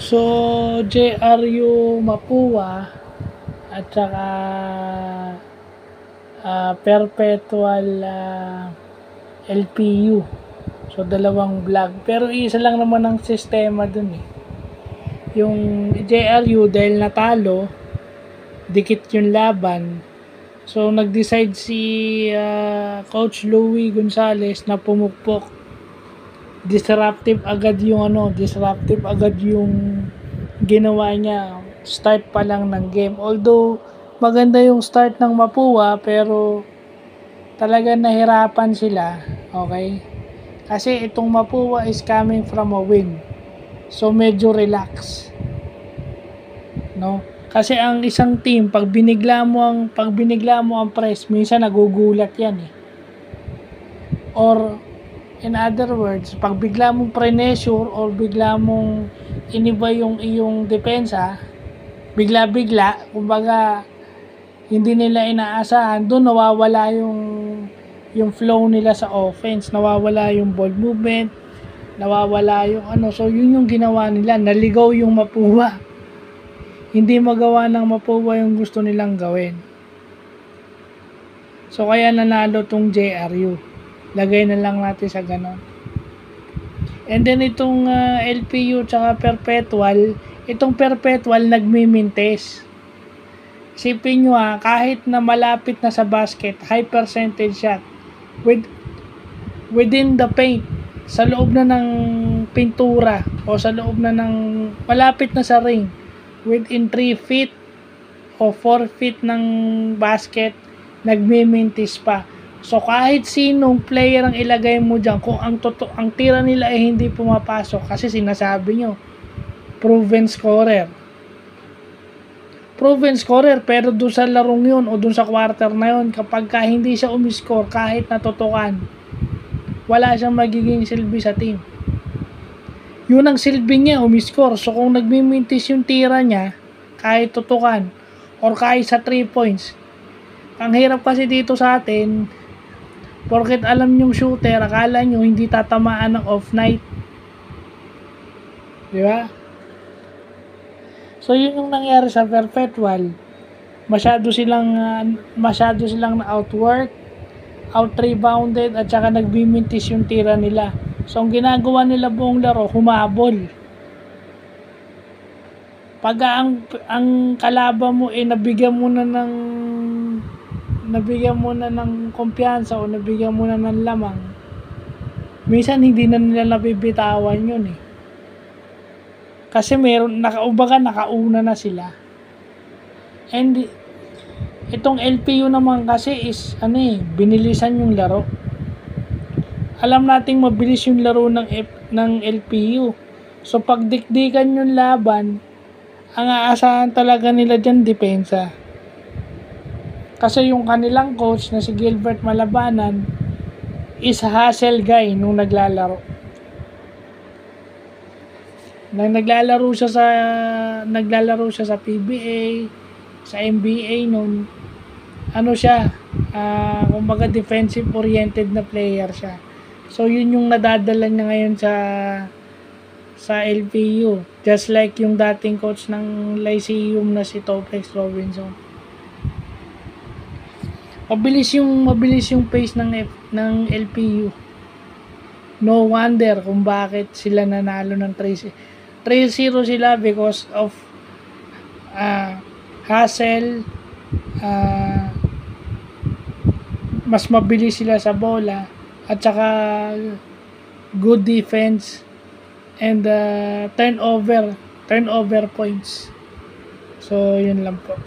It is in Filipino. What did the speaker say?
So, JRU Mapua at saka Perpetual LPU. So, dalawang vlog. Pero isa lang naman ang sistema dun eh. Yung JRU dahil natalo, dikit yung laban. So, nag-decide si Coach Louie Gonzalez na pumukpok. Disruptive agad yung ginawa niya. Start pa lang ng game. Although, maganda yung start ng Mapua, pero talaga nahirapan sila. Okay? Kasi itong Mapua is coming from a win. So, medyo relax. No? Kasi ang isang team, pag binigla mo ang press, minsan nagugulat yan eh. Or, in other words, pag bigla mong pressure or bigla mong iniba yung iyong depensa, bigla-bigla, kumbaga, hindi nila inaasahan, doon nawawala yung flow nila sa offense, nawawala yung ball movement, nawawala yung so yun yung ginawa nila, naligaw yung Mapua. Hindi magawa ng Mapua yung gusto nilang gawin. So kaya nanalo tong JRU. Lagay na lang natin sa ganon. And then itong LPU tsaka Perpetual, itong Perpetual nagmimintes. Isipin nyo kahit na malapit na sa basket, high percentage shot, within the paint, sa loob na ng pintura, o sa loob na ng, malapit na sa ring, within 3 feet o 4 feet ng basket, nagmimintis pa. So kahit sinong player ang ilagay mo dyan, kung ang tira nila ay hindi pumapasok, kasi sinasabi nyo, proven scorer, pero doon sa larong yun o doon sa quarter na yun, kapag hindi siya umiscore, kahit natutukan, wala siyang magiging silbi sa team. Yun ang silbi niya, umiscore. So kung nagmimintis yung tira niya, kahit tutukan or kahit sa 3 points, ang hirap kasi dito sa atin, porket alam yung shooter, akala nyo hindi tatamaan ng off night. Di ba? So yun yung nangyari sa Perpetual. Masyado silang na outwork, out-rebounded, at saka nagbimintis yung tira nila. So ang ginagawa nila buong laro, humabol. Pag ang kalaban mo nabigyan mo na ng kumpiyansa o nabigyan mo na ng lamang, minsan hindi na nila nabibitawan yun eh. Kasi nakauna na sila. And itong LPU naman kasi is binilisan yung laro. Alam nating mabilis yung laro ng LPU. So pag dikdikan yung laban, ang aasahan talaga nila dyan depensa. Kasi yung kanilang coach na si Gilbert Malabanan is hustle guy nung naglalaro. Naglalaro siya sa PBA, sa NBA noon. Kumbaga defensive oriented na player siya. So yun yung nadadala niya ngayon sa LPU. Just like yung dating coach ng Lyceum na si Toplex Robinson. Mabilis yung pace ng LPU. No wonder kung bakit sila nanalo ng 3-0 sila, because of hustle, mas mabilis sila sa bola, at saka good defense and turnover points. So yun lang po.